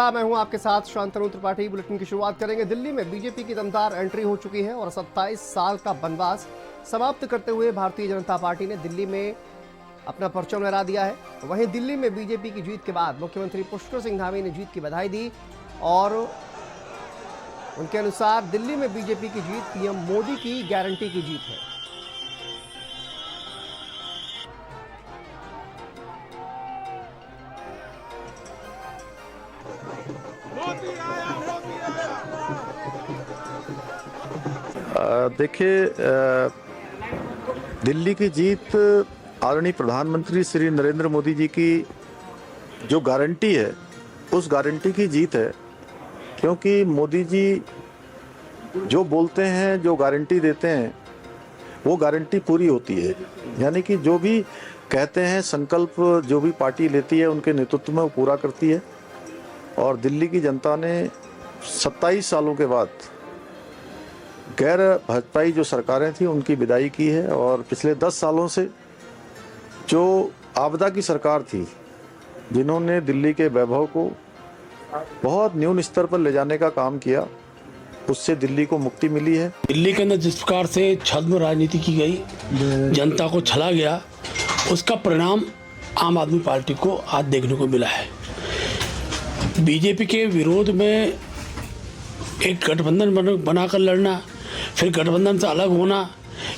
मैं हूं आपके साथ शांतनु त्रिपाठी। बुलेटिन की शुरुआत करेंगे। दिल्ली में बीजेपी की दमदार एंट्री हो चुकी है और 27 साल का बनवास समाप्त करते हुए भारतीय जनता पार्टी ने दिल्ली में अपना परचम लहरा दिया है। वहीं दिल्ली में बीजेपी की जीत के बाद मुख्यमंत्री पुष्कर सिंह धामी ने जीत की बधाई दी और उनके अनुसार दिल्ली में बीजेपी की जीत पीएम मोदी की गारंटी की जीत है। देखिए, दिल्ली की जीत आदरणीय प्रधानमंत्री श्री नरेंद्र मोदी जी की जो गारंटी है उस गारंटी की जीत है, क्योंकि मोदी जी जो बोलते हैं, जो गारंटी देते हैं, वो गारंटी पूरी होती है। यानी कि जो भी कहते हैं, संकल्प जो भी पार्टी लेती है उनके नेतृत्व में वो पूरा करती है। और दिल्ली की जनता ने 27 सालों के बाद गैर भाजपाई जो सरकारें थी उनकी विदाई की है और पिछले 10 सालों से जो आपदा की सरकार थी, जिन्होंने दिल्ली के वैभव को बहुत न्यून स्तर पर ले जाने का काम किया, उससे दिल्ली को मुक्ति मिली है। दिल्ली के अंदर जिस प्रकार से छद्म राजनीति की गई, जनता को छला गया, उसका परिणाम आम आदमी पार्टी को आज देखने को मिला है। बीजेपी के विरोध में एक गठबंधन बनाकर लड़ना, फिर गठबंधन से अलग होना,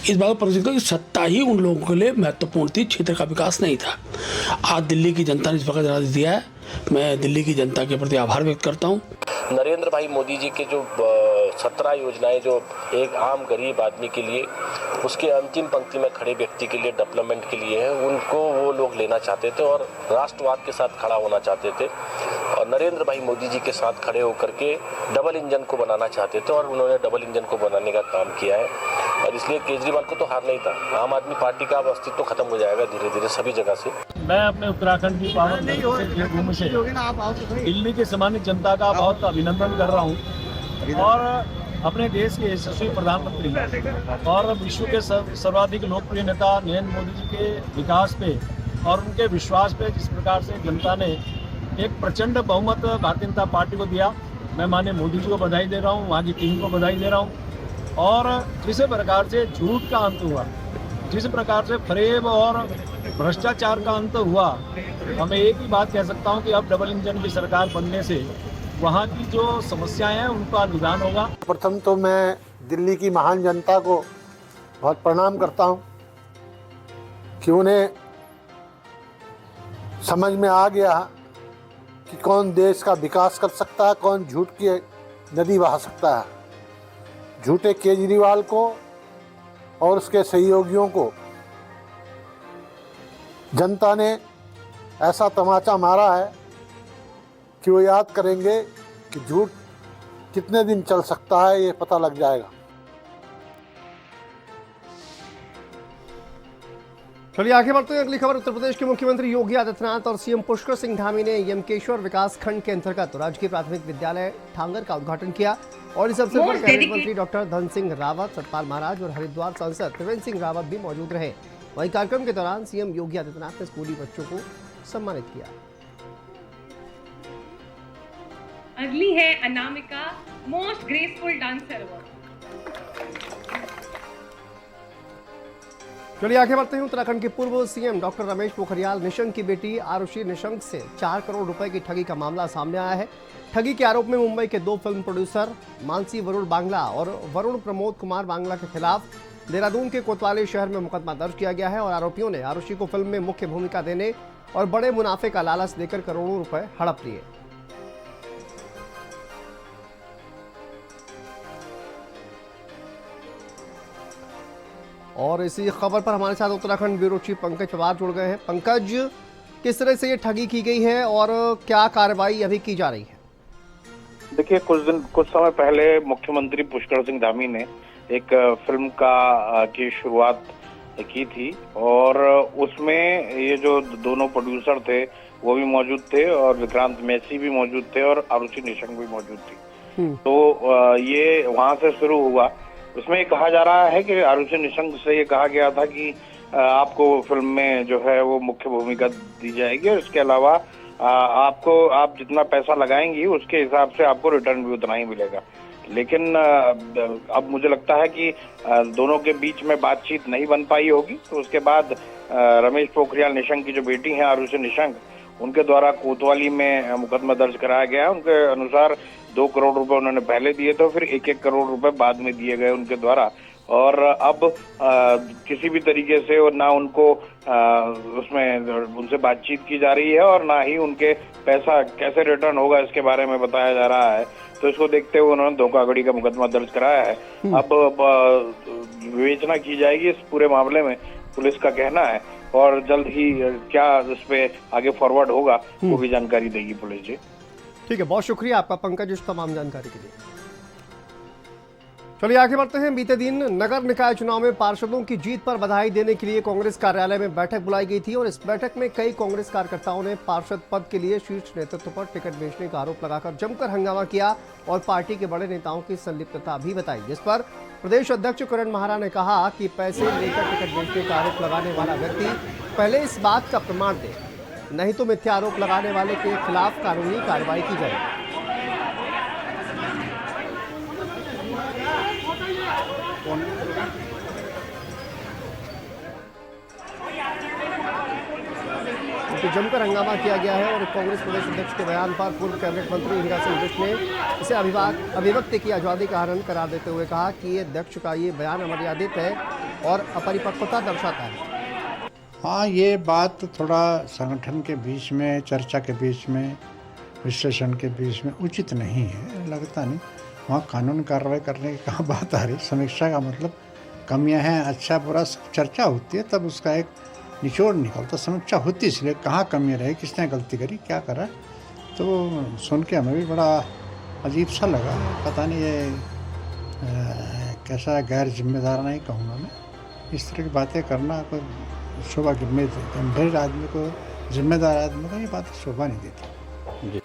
इस बात पर प्रसिद्ध कि सत्ता ही उन लोगों के लिए महत्वपूर्ण थी, क्षेत्र का विकास नहीं था। आज दिल्ली की जनता ने इस प्रकार जनादेश दिया है। मैं दिल्ली की जनता के प्रति आभार व्यक्त करता हूँ। नरेंद्र भाई मोदी जी के जो 17 योजनाएं जो एक आम गरीब आदमी के लिए, उसके अंतिम पंक्ति में खड़े व्यक्ति के लिए, डेवलपमेंट के लिए है, उनको वो लोग लेना चाहते थे और राष्ट्रवाद के साथ खड़ा होना चाहते थे और नरेंद्र भाई मोदी जी के साथ खड़े होकर के डबल इंजन को बनाना चाहते थे और उन्होंने डबल इंजन को बनाने का काम किया है। और इसलिए केजरीवाल को तो हार नहीं था। आम आदमी पार्टी का अब अस्तित्व तो खत्म हो जाएगा धीरे धीरे सभी जगह से। मैं अपने उत्तराखंड की पावन भूमि से दिल्ली की सामान्य जनता का बहुत अभिनंदन कर रहा हूँ और अपने देश के यशस्वी प्रधानमंत्री और विश्व के सर्वाधिक लोकप्रिय नेता नरेंद्र मोदी जी के विकास पे और उनके विश्वास पे जिस प्रकार से जनता ने एक प्रचंड बहुमत भारतीय जनता पार्टी को दिया, मैं माननीय मोदी जी को बधाई दे रहा हूँ, वहाँ की टीम को बधाई दे रहा हूँ। और जिस प्रकार से झूठ का अंत हुआ, जिस प्रकार से फरेब और भ्रष्टाचार का अंत हुआ, हमें एक ही बात कह सकता हूँ कि अब डबल इंजन की सरकार बनने से वहाँ की जो समस्याएं हैं उनका निदान होगा। प्रथम तो मैं दिल्ली की महान जनता को बहुत प्रणाम करता हूँ कि उन्हें समझ में आ गया कि कौन देश का विकास कर सकता है, कौन झूठ की नदी बहा सकता है। झूठे केजरीवाल को और उसके सहयोगियों को जनता ने ऐसा तमाचा मारा है कि वो याद करेंगे कि झूठ कितने दिन चल सकता है, ये पता लग जाएगा। चलिए आगे बढ़ते हैं। अगली खबर उत्तर प्रदेश के मुख्यमंत्री योगी आदित्यनाथ और सीएम पुष्कर सिंह धामी ने यमकेश्वर विकास खंड के अंतर्गत राजकीय प्राथमिक विद्यालय ठांगर का उद्घाटन किया और इस अवसर पर कैबिनेट मंत्री डॉक्टर धन सिंह रावत, सतपाल महाराज और हरिद्वार सांसद त्रिवेंद्र सिंह रावत भी मौजूद रहे। वहीं कार्यक्रम के दौरान सीएम योगी आदित्यनाथ ने स्कूली बच्चों को सम्मानित किया। अगली है Anamika, most graceful dancer award. चलिए आगे बढ़ते हैं। उत्तराखंड के पूर्व सीएम डॉक्टर रमेश पोखरियाल निशंक की बेटी आरुषि निशंक से 4 करोड़ रुपए की ठगी का मामला सामने आया है। ठगी के आरोप में मुंबई के 2 फिल्म प्रोड्यूसर मानसी वरुण बांग्ला और वरुण प्रमोद कुमार बांग्ला के खिलाफ देहरादून के कोतवाली शहर में मुकदमा दर्ज किया गया है और आरोपियों ने आरुषि को फिल्म में मुख्य भूमिका देने और बड़े मुनाफे का लालच देकर करोड़ों रुपए हड़प लिए। और इसी खबर पर हमारे साथ उत्तराखंड ब्यूरो चीफ पंकज पवार जुड़ गए हैं। पंकज, किस तरह से ये ठगी की गई है और क्या कार्रवाई अभी की जा रही है? देखिए, कुछ समय पहले मुख्यमंत्री पुष्कर सिंह धामी ने एक फिल्म की शुरुआत की थी और उसमें ये जो दोनों प्रोड्यूसर थे वो भी मौजूद थे और विक्रांत मैसी भी मौजूद थे और आरुषि निशंक भी मौजूद थी। तो ये वहां से शुरू हुआ। उसमें ये कहा जा रहा है कि आरुषि निशंक से ये कहा गया था कि आपको फिल्म में जो है वो मुख्य भूमिका दी जाएगी और इसके अलावा आप जितना पैसा लगाएंगी उसके हिसाब से आपको रिटर्न भी उतना ही मिलेगा। लेकिन अब मुझे लगता है कि दोनों के बीच में बातचीत नहीं बन पाई होगी, तो उसके बाद रमेश पोखरियाल निशंक की जो बेटी हैं आरुषि निशंक, उनके द्वारा कोतवाली में मुकदमा दर्ज कराया गया है। उनके अनुसार 2 करोड़ रुपए उन्होंने पहले दिए थे, फिर 1-1 करोड़ रुपए बाद में दिए गए उनके द्वारा। और अब किसी भी तरीके से और ना उनको उसमें उनसे बातचीत की जा रही है और ना ही उनके पैसा कैसे रिटर्न होगा इसके बारे में बताया जा रहा है। तो इसको देखते हुए उन्होंने धोखाधड़ी का मुकदमा दर्ज कराया है। अब विवेचना की जाएगी इस पूरे मामले में, पुलिस का कहना है, और जल्द ही क्या इस पे आगे फॉरवर्ड होगा वो भी जानकारी देगी पुलिस जी। ठीक है, बहुत शुक्रिया आपका पंकज इस तमाम जानकारी के लिए। चलिए आगे बढ़ते हैं। बीते दिन नगर निकाय चुनाव में पार्षदों की जीत पर बधाई देने के लिए कांग्रेस कार्यालय में बैठक बुलाई गई थी और इस बैठक में कई कांग्रेस कार्यकर्ताओं ने पार्षद पद के लिए शीर्ष नेतृत्व पर टिकट बेचने का आरोप लगाकर जमकर हंगामा किया और पार्टी के बड़े नेताओं की संलिप्तता भी बताई, जिस पर प्रदेश अध्यक्ष करण महारा ने कहा कि पैसे लेकर टिकट बेचने का आरोप लगाने वाला व्यक्ति पहले इस बात का प्रमाण दे, नहीं तो मिथ्या आरोप लगाने वाले के खिलाफ कानूनी कार्रवाई की जाएगी। जमकर हंगामा किया गया है और कांग्रेस प्रदेश अध्यक्ष के बयान पर पूर्व कैबिनेट मंत्री हीरा सिंह बिष्ट ने इसे अभिव्यक्ति की आजादी का हनन करार देते हुए कहा कि अध्यक्ष का ये बयान अमर्यादित है और अपरिपक्वता दर्शाता है। हाँ, ये बात थोड़ा संगठन के बीच में, चर्चा के बीच में, विश्लेषण के बीच में उचित नहीं है, लगता नहीं। वहाँ कानून कार्रवाई करने की कहाँ बात आ रही। समीक्षा का मतलब कमियां हैं, अच्छा बुरा सब चर्चा होती है, तब उसका एक निचोड़ निकलता। समीक्षा होती इसलिए कहाँ कमियां रही, किसने गलती करी, क्या करा, तो सुन के हमें भी बड़ा अजीब सा लगा। पता नहीं ये कैसा गैर जिम्मेदार नहीं कहूँगा मैं, इस तरह की बातें करना कोई शोभा गंभीर आदमी को, जिम्मेदार आदमी को ये बात शोभा नहीं देती।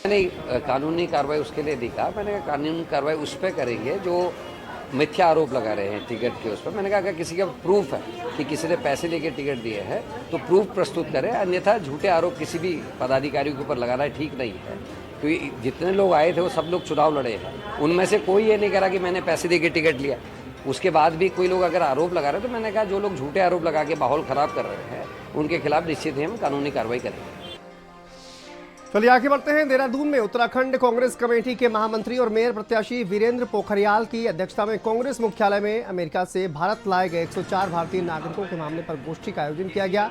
मैंने कानूनी कार्रवाई उसके लिए नहीं कहा, मैंने कहा कानूनी कार्रवाई उस पर करेंगे जो मिथ्या आरोप लगा रहे हैं टिकट के उस पर। मैंने कहा अगर किसी का प्रूफ है कि किसी ने पैसे लेके टिकट दिए हैं तो प्रूफ प्रस्तुत करें, अन्यथा झूठे आरोप किसी भी पदाधिकारी के ऊपर लगाना ठीक नहीं है। क्योंकि जितने लोग आए थे वो सब लोग चुनाव लड़े हैं, उनमें से कोई ये नहीं करा कि मैंने पैसे देके टिकट लिया। उसके बाद भी कोई लोग अगर आरोप लगा रहे हैं तो मैंने कहा जो लोग झूठे आरोप लगा के माहौल ख़राब कर रहे हैं उनके खिलाफ निश्चित ही हम कानूनी कार्रवाई करेंगे। चलिए आगे बढ़ते हैं। देहरादून में उत्तराखंड कांग्रेस कमेटी के महामंत्री और मेयर प्रत्याशी वीरेंद्र पोखरियाल की अध्यक्षता में कांग्रेस मुख्यालय में अमेरिका से भारत लाए गए 104 भारतीय नागरिकों के मामले पर गोष्ठी का आयोजन किया गया।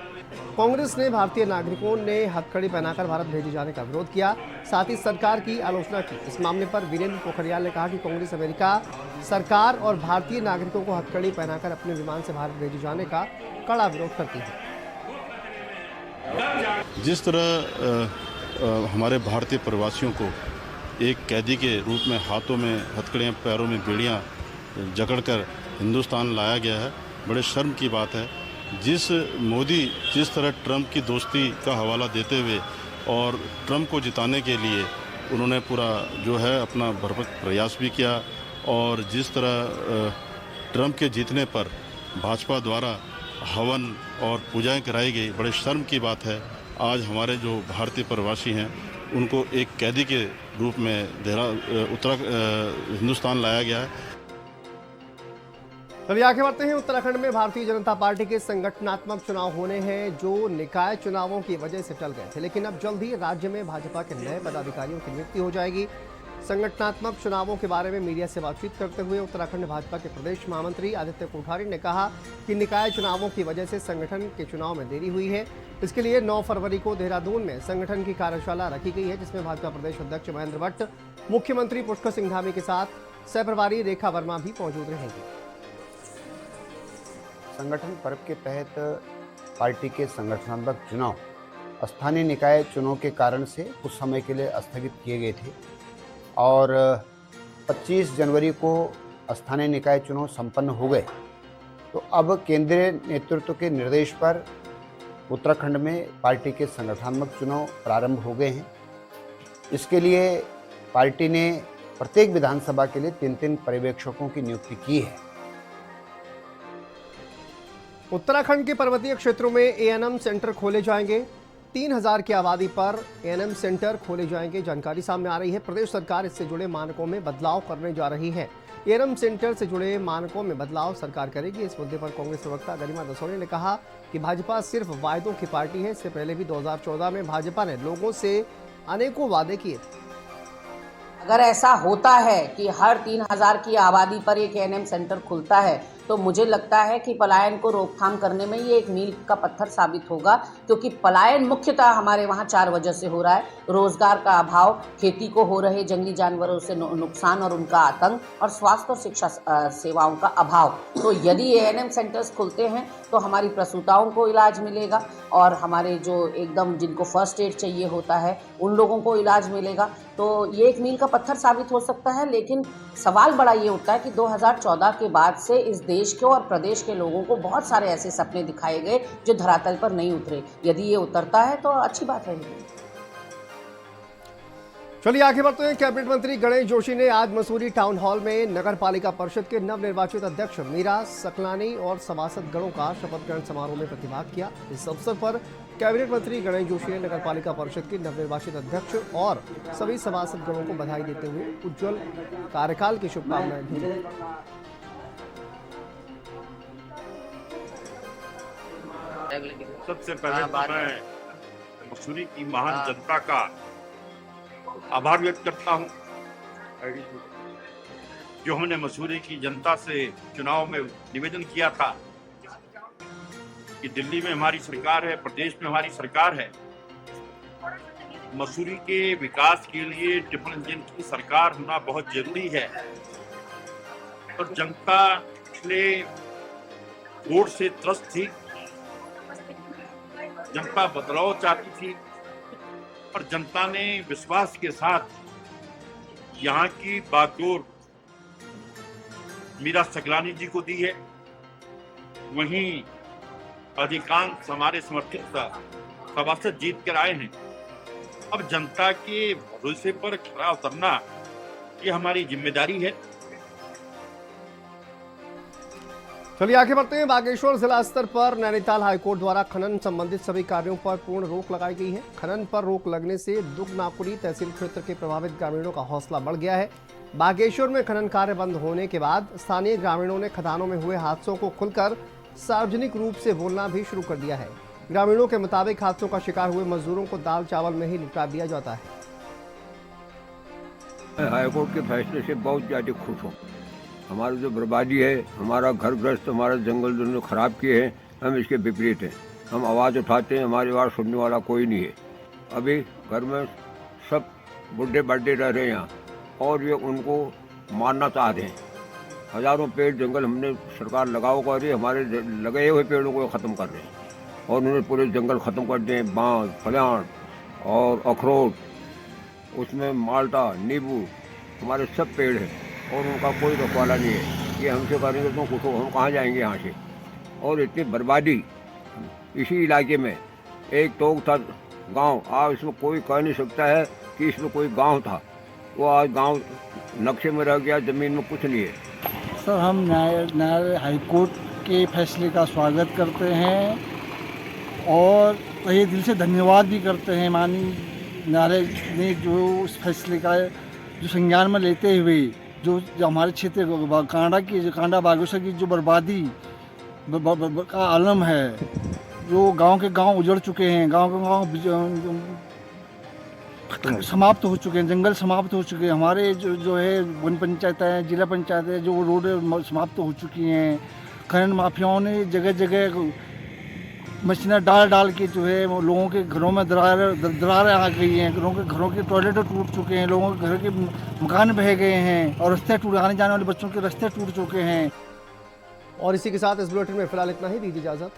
कांग्रेस ने भारतीय नागरिकों ने हथकड़ी पहनाकर भारत भेजे जाने का विरोध किया, साथ ही सरकार की आलोचना की। इस मामले पर वीरेंद्र पोखरियाल ने कहा कि कांग्रेस अमेरिका सरकार और भारतीय नागरिकों को हथकड़ी पहनाकर अपने विमान से भारत भेजे जाने का कड़ा विरोध करती है। जिस तरह हमारे भारतीय प्रवासियों को एक कैदी के रूप में हाथों में हथकड़ियाँ, पैरों में बेड़ियाँ जकड़कर हिंदुस्तान लाया गया है, बड़े शर्म की बात है। मोदी जिस तरह ट्रंप की दोस्ती का हवाला देते हुए और ट्रंप को जिताने के लिए उन्होंने पूरा जो है अपना भरपूर प्रयास भी किया, और जिस तरह ट्रंप के जीतने पर भाजपा द्वारा हवन और पूजाएं कराई गई, बड़े शर्म की बात है। आज हमारे जो भारतीय प्रवासी हैं उनको एक कैदी के रूप में हिंदुस्तान लाया गया है। चलिए आगे बढ़ते हैं। उत्तराखंड में भारतीय जनता पार्टी के संगठनात्मक चुनाव होने हैं जो निकाय चुनावों की वजह से टल गए थे, लेकिन अब जल्द ही राज्य में भाजपा के नए पदाधिकारियों की नियुक्ति हो जाएगी। संगठनात्मक चुनावों के बारे में मीडिया से बातचीत करते हुए उत्तराखंड भाजपा के प्रदेश महामंत्री आदित्य कोठारी ने कहा कि निकाय चुनावों की वजह से संगठन के चुनाव में देरी हुई है। इसके लिए 9 फरवरी को देहरादून में संगठन की कार्यशाला रखी गई है, जिसमें भाजपा प्रदेश अध्यक्ष महेंद्र भट्ट, मुख्यमंत्री पुष्कर सिंह धामी के साथ सहप्रभारी रेखा वर्मा भी मौजूद रहेंगी। संगठन पर्व के तहत पार्टी के संगठनात्मक चुनाव स्थानीय निकाय चुनाव के कारण से कुछ समय के लिए स्थगित किए गए थे और 25 जनवरी को स्थानीय निकाय चुनाव संपन्न हो गए। तो अब केंद्रीय नेतृत्व के निर्देश पर उत्तराखंड में पार्टी के संगठनात्मक चुनाव प्रारंभ हो गए हैं। इसके लिए पार्टी ने प्रत्येक विधानसभा के लिए 3-3 पर्यवेक्षकों की नियुक्ति की है। उत्तराखंड के पर्वतीय क्षेत्रों में A&M सेंटर खोले जाएंगे। 3000 की आबादी पर एएनएम सेंटर खोले जाएंगे। जानकारी सामने आ रही है, प्रदेश सरकार इससे जुड़े मानकों में बदलाव करने जा रही है। एएनएम सेंटर से जुड़े मानकों में बदलाव सरकार करेगी। इस मुद्दे पर कांग्रेस प्रवक्ता गरिमा दसोनी ने कहा कि भाजपा सिर्फ वायदों की पार्टी है। इससे पहले भी 2014 में भाजपा ने लोगों से अनेकों वादे किए थे। अगर ऐसा होता है कि हर 3000 की आबादी पर एक एएनएम सेंटर खुलता है तो मुझे लगता है कि पलायन को रोकथाम करने में ये एक मील का पत्थर साबित होगा, क्योंकि पलायन मुख्यतः हमारे वहाँ 4 वजह से हो रहा है। रोजगार का अभाव, खेती को हो रहे जंगली जानवरों से नुकसान और उनका आतंक, और स्वास्थ्य और शिक्षा सेवाओं का अभाव। तो यदि एएनएम सेंटर्स खुलते हैं तो हमारी प्रसूताओं को इलाज मिलेगा और हमारे जो एकदम जिनको फर्स्ट एड चाहिए होता है उन लोगों को इलाज मिलेगा। तो ये एक मील का पत्थर साबित हो सकता है। लेकिन सवाल बड़ा ये उठता है कि 2014 के बाद से इस देश के और प्रदेश के लोगों को बहुत सारे ऐसे सपने दिखाए गए जो धरातल पर नहीं उतरे। यदि ये उतरता है तो अच्छी बात है। चलिए आगे बढ़ते हैं। कैबिनेट मंत्री गणेश जोशी ने आज मसूरी टाउन हॉल में नगर पालिका परिषद के नवनिर्वाचित अध्यक्ष मीरा सकलानी और सभासद गणों का शपथ ग्रहण समारोह में प्रतिभाग किया। इस अवसर पर कैबिनेट मंत्री गणेश जोशी ने नगर पालिका परिषद के नवनिर्वाचित अध्यक्ष और सभी सभासद गणों को बधाई देते हुए उज्जवल कार्यकाल की शुभकामनाएं दी। सबसे पहले मैं मसूरी की महान जनता का आभार व्यक्त करता हूं, जो हमने मसूरी की जनता से चुनाव में निवेदन किया था कि दिल्ली में हमारी सरकार है, प्रदेश में हमारी सरकार है, मसूरी के विकास के लिए ट्रिपल इंजन की सरकार होना बहुत जरूरी है। और जनता पिछले वोट से त्रस्त थी, जनता बदलाव चाहती थी और जनता ने विश्वास के साथ यहाँ की बागडोर मीरा सकलानी जी को दी है। वहीं अधिकांश हमारे समर्थित सभासद जीत कर आए हैं। अब जनता के भरोसे पर खरा उतरना ये हमारी जिम्मेदारी है। चलिए आगे बढ़ते हैं। बागेश्वर जिला स्तर पर नैनीताल हाईकोर्ट द्वारा खनन संबंधित सभी कार्यों पर पूर्ण रोक लगाई गई है। खनन पर रोक लगने से दुगनापुरी तहसील क्षेत्र के प्रभावित ग्रामीणों का हौसला बढ़ गया है। बागेश्वर में खनन कार्य बंद होने के बाद स्थानीय ग्रामीणों ने खदानों में हुए हादसों को खुलकर सार्वजनिक रूप से बोलना भी शुरू कर दिया है। ग्रामीणों के मुताबिक हादसों का शिकार हुए मजदूरों को दाल चावल में ही निपटा दिया जाता है। हाईकोर्ट के फैसले से बहुत ज्यादा खुश हूँ। हमारी जो बर्बादी है, हमारा घर ग्रस्त, हमारा जंगल जो खराब किए हैं, हम इसके विपरीत हैं। हम आवाज़ उठाते हैं, हमारी आवाज़ सुनने वाला कोई नहीं है। अभी घर में सब बुढ़े बड्ढे रह रहे हैं यहाँ, और ये उनको मारना चाहते हैं। हजारों पेड़ जंगल हमने सरकार लगाओ कर रही है, हमारे लगे हुए पेड़ों को ख़त्म कर रहे हैं और उन्होंने पूरे जंगल ख़त्म कर दिए। बाँस, फलान और अखरोट, उसमें माल्टा, नींबू, हमारे सब पेड़ हैं और उनका कोई रखवाला नहीं है। ये हमसे करेंगे तो कुछ हम कहाँ जाएंगे यहाँ से। और इतनी बर्बादी इसी इलाके में। एक टोक था गांव, आज इसमें कोई कह नहीं सकता है कि इसमें कोई गांव था। वो आज गांव नक्शे में रह गया, ज़मीन में कुछ नहीं है। सर, हम न्यायालय हाईकोर्ट के फैसले का स्वागत करते हैं और ये दिल से धन्यवाद भी करते हैं माननीय न्यायालय ने जो उस फैसले का जो संज्ञान में लेते हुए जो हमारे क्षेत्र कांडा बागेश्वर की जो बर्बादी का आलम है, जो गांव के गांव उजड़ चुके हैं, गांव के गांव समाप्त हो चुके हैं, जंगल समाप्त हो चुके हैं, हमारे जो है वन पंचायत है, जिला पंचायत है, जो रोड समाप्त हो चुकी हैं। खनन माफियाओं ने जगह जगह मशीनें डाल के जो है वो लोगों के घरों में दरारें आ गई हैं। लोगों के घरों के टॉयलेट टूट चुके हैं, लोगों के घर के मकान बह गए हैं और रास्ते आने जाने वाले बच्चों के रास्ते टूट चुके हैं। और इसी के साथ इस बुलेटिन में फिलहाल इतना ही। दीजिए इजाजत।